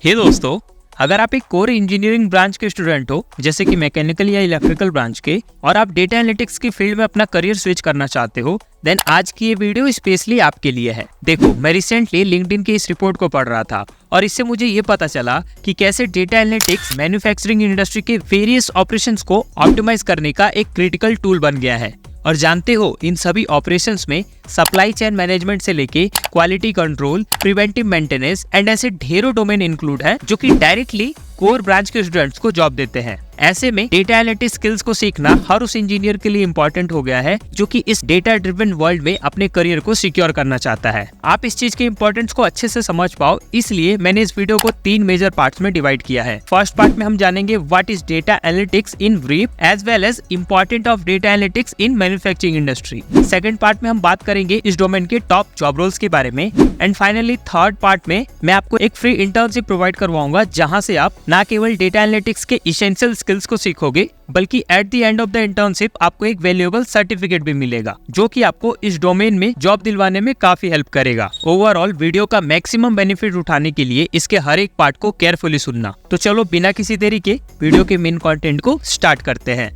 हे दोस्तों, अगर आप एक कोर इंजीनियरिंग ब्रांच के स्टूडेंट हो जैसे कि मैकेनिकल या इलेक्ट्रिकल ब्रांच के और आप डेटा एनालिटिक्स की फील्ड में अपना करियर स्विच करना चाहते हो देन आज की ये वीडियो स्पेशली आपके लिए है। देखो, मैं रिसेंटली लिंक्डइन की इस रिपोर्ट को पढ़ रहा था और इससे मुझे ये पता चला कि कैसे डेटा एनालिटिक्स मैन्युफैक्चरिंग इंडस्ट्री के वेरियस ऑपरेशंस को ऑप्टिमाइज करने का एक क्रिटिकल टूल बन गया है। और जानते हो, इन सभी ऑपरेशंस में सप्लाई चेन मैनेजमेंट से लेके quality control, preventive maintenance and ऐसे ढेरों डोमेन इंक्लूड है जो कि डायरेक्टली कोर ब्रांच के स्टूडेंट्स को जॉब देते हैं। ऐसे में डेटा एनालिटिक्स स्किल्स को सीखना हर उस इंजीनियर के लिए इम्पोर्टेंट हो गया है जो कि इस डेटा ड्रिवन वर्ल्ड में अपने करियर को सिक्योर करना चाहता है। आप इस चीज के इम्पोर्टेंस को अच्छे से समझ पाओ, इसलिए मैंने इस वीडियो को 3 मेजर पार्ट्स में डिवाइड किया है। फर्स्ट पार्ट में हम जानेंगे what is data analytics in brief as well as important of data analytics in manufacturing industry. Second part में हम बात करेंगे इस डोमेन के टॉप जॉब रोल्स के बारे में एंड फाइनली थर्ड पार्ट में मैं आपको एक फ्री इंटर्नशिप प्रोवाइड करवाऊंगा जहां से आप ना केवल डेटा एनालिटिक्स के एसेंशियल स्किल्स को सीखोगे बल्कि at the end of the internship आपको एक वैल्यूएबल सर्टिफिकेट भी मिलेगा जो कि आपको इस डोमेन में जॉब दिलवाने में काफी हेल्प करेगा। ओवरऑल वीडियो का मैक्सिमम बेनिफिट उठाने के लिए इसके हर एक पार्ट को केयरफुली सुनना। तो चलो बिना किसी देरी के वीडियो के मेन कंटेंट को स्टार्ट करते हैं।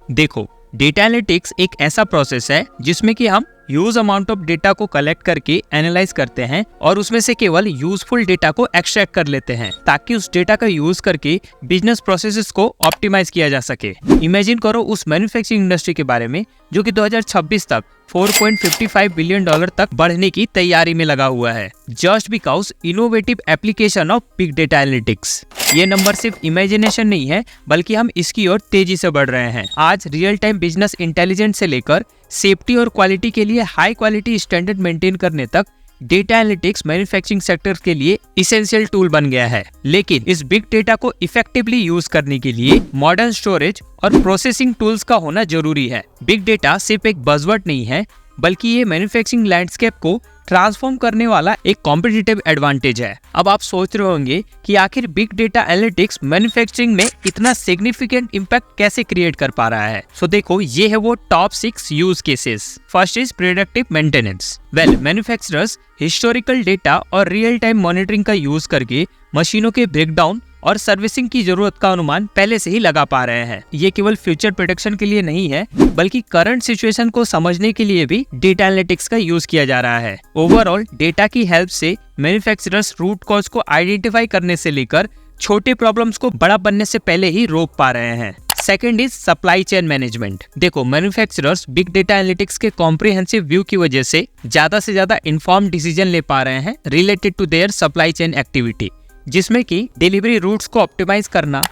देखो, डेटा एनालिटिक्स एक ऐसा प्रोसेस है जिसमें कि हम ह्यूज अमाउंट ऑफ डेटा को कलेक्ट करके एनालाइज करते हैं और उसमें से केवल यूजफुल डेटा को एक्सट्रैक्ट कर लेते हैं ताकि उस डेटा का यूज करके बिजनेस प्रोसेसेस को ऑप्टिमाइज किया जा सके। इमेजिन करो उस मैन्युफैक्चरिंग इंडस्ट्री के बारे में जो कि 2026 तक $4.55 बिलियन तक बढ़ने की तैयारी में लगा हुआ है just because innovative application of big data analytics. ये नंबर सिर्फ इमेजिनेशन नहीं है बल्कि हम इसकी ओर तेजी से बढ़ रहे हैं। आज रियल टाइम बिजनेस इंटेलिजेंस से लेकर सेफ्टी और क्वालिटी के लिए हाई क्वालिटी स्टैंडर्ड मेंटेन करने तक डेटा एनालिटिक्स मैन्युफैक्चरिंग सेक्टर के लिए इसेंशियल टूल बन गया है। लेकिन इस बिग डेटा को इफेक्टिवली यूज करने के लिए मॉडर्न स्टोरेज और प्रोसेसिंग टूल्स का होना जरूरी है। बिग डेटा सिर्फ एक बज़वर्ड नहीं है बल्कि ये मैन्युफैक्चरिंग लैंडस्केप को ट्रांसफॉर्म करने वाला एक कॉम्पिटिटिव एडवांटेज है। अब आप सोच रहे होंगे कि आखिर बिग डेटा एनालिटिक्स मैन्युफैक्चरिंग में इतना सिग्निफिकेंट इम्पैक्ट कैसे क्रिएट कर पा रहा है। सो देखो, ये है वो top 6 use cases. First is predictive maintenance. Well, manufacturers historical data और रियल टाइम मॉनिटरिंग का यूज करके मशीनों के ब्रेकडाउन और सर्विसिंग की जरूरत का अनुमान पहले से ही लगा पा रहे हैं। ये केवल फ्यूचर प्रोटेक्शन के लिए नहीं है बल्कि करंट सिचुएशन को समझने के लिए भी डेटा एनालिटिक्स का यूज किया जा रहा है। ओवरऑल डेटा की हेल्प से मैन्युफैक्चरर्स रूट कॉज को आइडेंटिफाई करने से लेकर छोटे प्रॉब्लम्स को बड़ा बनने से पहले ही रोक पा रहे हैं। Second is supply chain management. देखो, मैन्युफैक्चरर्स बिग डेटा एनालिटिक्स के कॉम्प्रिहेंसिव व्यू की वजह से ज्यादा इन्फॉर्म्ड डिसीजन ले पा रहे हैं related to their supply chain activity, जिसमें कि डिलीवरी रूट्स को ऑप्टिमाइज करना,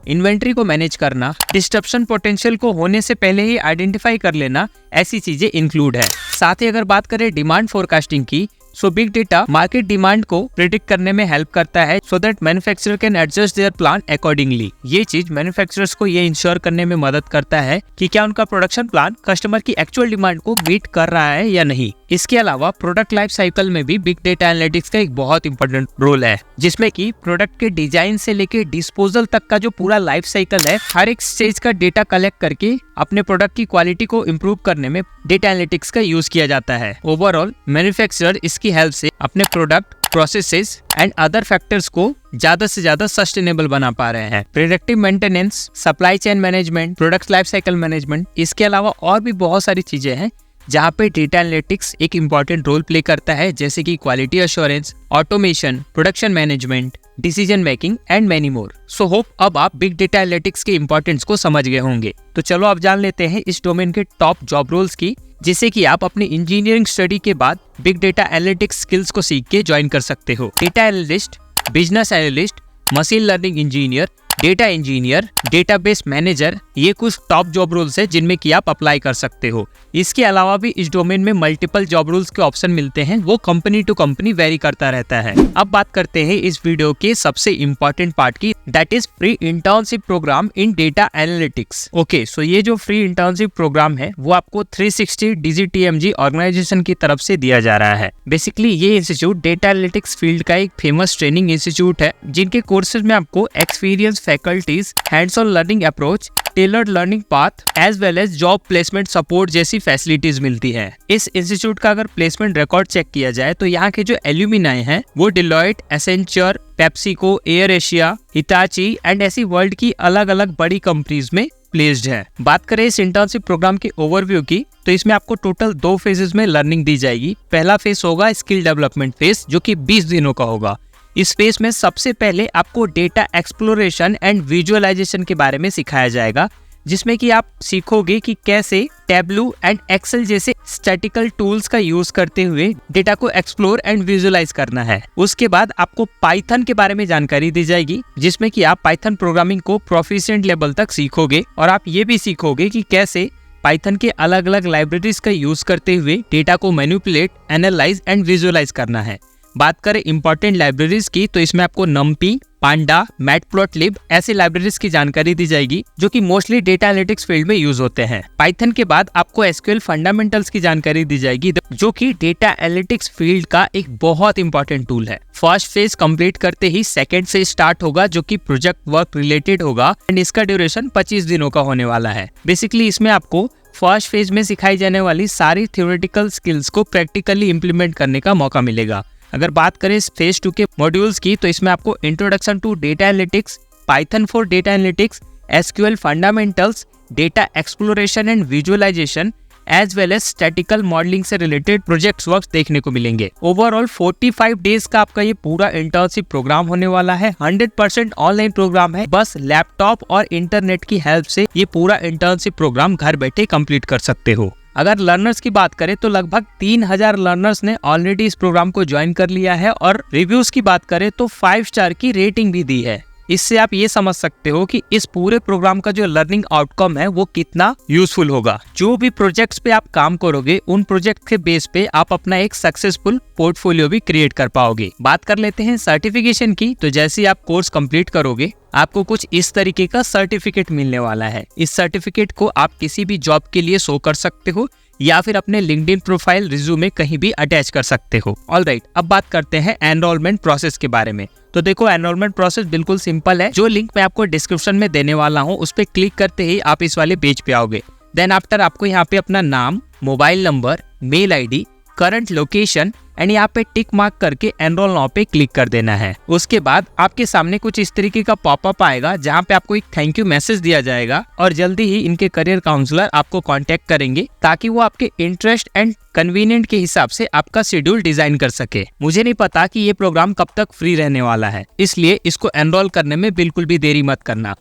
इन्वेंट्री को मैनेज करना, डिस्ट्रप्शन पोटेंशियल को होने से पहले ही आइडेंटिफाई कर लेना, ऐसी चीजें इंक्लूड है। साथ ही अगर बात करें डिमांड फोरकास्टिंग की, so big data market demand को प्रिडिक्ट करने में हेल्प करता है so that manufacturer can adjust their plan accordingly. ये चीज मैन्युफैक्चरर्स को ये इंश्योर करने में मदद करता है कि क्या उनका प्रोडक्शन प्लान कस्टमर की एक्चुअल डिमांड को मीट कर रहा है या नहीं। इसके अलावा प्रोडक्ट लाइफ साइकिल में भी बिग डेटा एनालिटिक्स का एक बहुत इंपॉर्टेंट रोल है जिसमें कि प्रोडक्ट के डिजाइन से लेके डिस्पोजल तक का जो पूरा लाइफ साइकिल है, हर एक स्टेज का डेटा कलेक्ट करके अपने प्रोडक्ट की क्वालिटी को इम्प्रूव करने में डेटा एनालिटिक्स का यूज किया जाता है। ओवरऑल मैन्युफैक्चरर इसकी हेल्प से अपने product, processes and other factors को ज्यादा से ज्यादा सस्टेनेबल बना पा रहे हैं। Predictive maintenance, supply chain management, product life cycle management, इसके अलावा और भी बहुत सारी चीजें हैं जहाँ पे डेटा एनालिटिक्स एक इम्पॉर्टेंट रोल प्ले करता है, जैसे कि quality assurance, automation, production management, decision making and many more. So hope अब आप बिग डेटा एनालिटिक्स के इम्पोर्टेंस को समझ गए होंगे। तो चलो अब जान लेते हैं इस डोमेन के टॉप जॉब रोल्स की, जिससे कि आप अपनी इंजीनियरिंग स्टडी के बाद बिग डेटा एनालिटिक्स स्किल्स को सीख के ज्वाइन कर सकते हो। Data analyst, business analyst, machine learning engineer, data engineer, database manager, ये कुछ टॉप जॉब रोल्स है जिनमें कि आप अप्लाई कर सकते हो। इसके अलावा भी इस डोमेन में मल्टीपल जॉब रोल्स के ऑप्शन मिलते हैं, वो कंपनी टू कंपनी वेरी करता रहता है। अब बात करते हैं इस वीडियो के सबसे इम्पोर्टेंट पार्ट की, that is free internship programme in data analytics. Okay, so ये जो फ्री इंटर्नशिप प्रोग्राम है वो आपको 360 DigiTMG ऑर्गेनाइजेशन की तरफ से दिया जा रहा है। बेसिकली ये इंस्टीट्यूट डेटा एनालिटिक्स फील्ड का एक फेमस ट्रेनिंग इंस्टीट्यूट है जिनके कोर्सेज में आपको experience faculties, hands on learning approach, tailored learning path as well as job placement support जैसी फैसिलिटीज मिलती है। इस इंस्टीट्यूट का अगर प्लेसमेंट रिकॉर्ड चेक किया जाए तो यहाँ के जो एल्यूमिनाई हैं वो Deloitte, Accenture, PepsiCo, air Asia, Hitachi and ऐसी वर्ल्ड की अलग अलग बड़ी कंपनीज में प्लेस्ड है। बात करें इस इंटर्नशिप प्रोग्राम के ओवरव्यू की तो इसमें आपको टोटल 2 फेजेस में लर्निंग दी जाएगी। पहला फेज होगा स्किल डेवलपमेंट फेज जो कि 20 दिनों का होगा। इस फेज में सबसे पहले आपको डेटा एक्सप्लोरेशन एंड विजुअलाइजेशन के बारे में सिखाया जाएगा, जिसमें कि आप सीखोगे कि कैसे टैबलू एंड एक्सेल जैसे स्टैटिकल टूल्स का यूज करते हुए डेटा को एक्सप्लोर एंड विजुअलाइज करना है। उसके बाद आपको पाइथन के बारे में जानकारी दी जाएगी, जिसमें कि आप पाइथन प्रोग्रामिंग को प्रोफिशिएंट लेवल तक सीखोगे और आप ये भी सीखोगे कि कैसे पाइथन के अलग अलग लाइब्रेरीज का यूज करते हुए डेटा को मैनिपुलेट, एनालाइज एंड विजुअलाइज करना है। बात करें इंपॉर्टेंट लाइब्रेरीज की तो इसमें आपको नम्पी, पांडा, मैटप्लॉटलिब ऐसी लाइब्रेरीज की जानकारी दी जाएगी जो कि मोस्टली डेटा एनालिटिक्स फील्ड में यूज होते हैं। पाइथन के बाद आपको एसक्यूएल फंडामेंटल्स की जानकारी दी जाएगी जो कि डेटा एनालिटिक्स फील्ड का एक बहुत इंपॉर्टेंट टूल है। फर्स्ट फेज कंप्लीट करते ही सेकंड से स्टार्ट होगा जो कि प्रोजेक्ट वर्क रिलेटेड होगा एंड इसका ड्यूरेशन 25 दिनों का होने वाला है। बेसिकली इसमें आपको फर्स्ट फेज में सिखाई जाने वाली सारी थ्योरेटिकल स्किल्स को प्रैक्टिकली इम्प्लीमेंट करने का मौका मिलेगा। अगर बात करें इस फेज 2 के मॉड्यूल्स की तो इसमें आपको introduction to data analytics, python for data analytics, SQL fundamentals, data exploration and visualisation as well as statical modelling से रिलेटेड प्रोजेक्ट्स वर्क देखने को मिलेंगे। ओवरऑल 45 डेज का आपका ये पूरा इंटर्नशिप प्रोग्राम होने वाला है। 100% ऑनलाइन प्रोग्राम है। बस लैपटॉप और इंटरनेट की हेल्प से ये पूरा इंटर्नशिप प्रोग्राम घर बैठे कंप्लीट कर सकते हो। अगर लर्नर्स की बात करें तो लगभग 3000 लर्नर्स ने ऑलरेडी इस प्रोग्राम को ज्वाइन कर लिया है और रिव्यूज की बात करें तो 5 स्टार की रेटिंग भी दी है। इससे आप ये समझ सकते हो कि इस पूरे प्रोग्राम का जो लर्निंग आउटकम है वो कितना यूजफुल होगा। जो भी प्रोजेक्ट्स पे आप काम करोगे उन प्रोजेक्ट के बेस पे आप अपना एक सक्सेसफुल पोर्टफोलियो भी क्रिएट कर पाओगे। बात कर लेते हैं सर्टिफिकेशन की तो जैसे ही आप कोर्स कंप्लीट करोगे आपको कुछ इस तरीके का सर्टिफिकेट मिलने वाला है। इस सर्टिफिकेट को आप किसी भी जॉब के लिए शो कर सकते हो या फिर अपने लिंक्डइन प्रोफाइल, रिज्यूमे कहीं भी अटैच कर सकते हो। ऑलराइट, अब बात करते हैं एनरोलमेंट प्रोसेस के बारे में। तो देखो एनरोलमेंट प्रोसेस बिल्कुल सिंपल है। जो लिंक मैं आपको डिस्क्रिप्शन में देने वाला हूँ उस पर क्लिक करते ही आप इस वाले पेज पे आओगे। देन आफ्टर आपको यहाँ पे अपना नाम, mobile number, mail ID, current location and यहाँ पे टिक मार्क करके एनरोल नाउ पे क्लिक कर देना है। उसके बाद आपके सामने कुछ इस तरीके का पॉपअप आएगा जहाँ पे आपको एक थैंक यू मैसेज दिया जाएगा और जल्दी ही इनके करियर काउंसलर आपको कांटेक्ट करेंगे ताकि वो आपके इंटरेस्ट एंड कन्वीनियंट के हिसाब से आपका शेड्यूल डिजाइन कर सके। मुझे नहीं पता कि ये प्रोग्राम कब तक फ्री रहने वाला है, इसलिए इसको एनरोल करने में बिल्कुल भी देरी मत करना।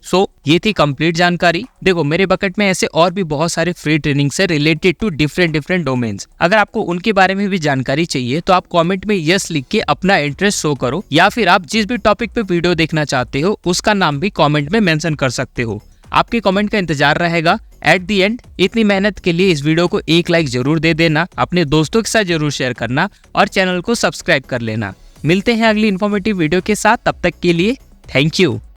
ये थी कंप्लीट जानकारी। देखो मेरे बकेट में ऐसे और भी बहुत सारे फ्री ट्रेनिंग से रिलेटेड टू डिफरेंट डोमेन्स। अगर आपको उनके बारे में भी जानकारी चाहिए तो आप कमेंट में यस लिख के अपना इंटरेस्ट शो करो या फिर आप जिस भी टॉपिक पे वीडियो देखना चाहते हो उसका नाम भी कमेंट में मेंशन कर सकते हो। आपके कमेंट का इंतजार रहेगा। एट द एंड इतनी मेहनत के लिए इस वीडियो को एक लाइक जरूर दे देना, अपने दोस्तों के साथ जरूर शेयर करना और चैनल को सब्सक्राइब कर लेना। मिलते हैं अगली इन्फॉर्मेटिव वीडियो के साथ, तब तक के लिए थैंक यू।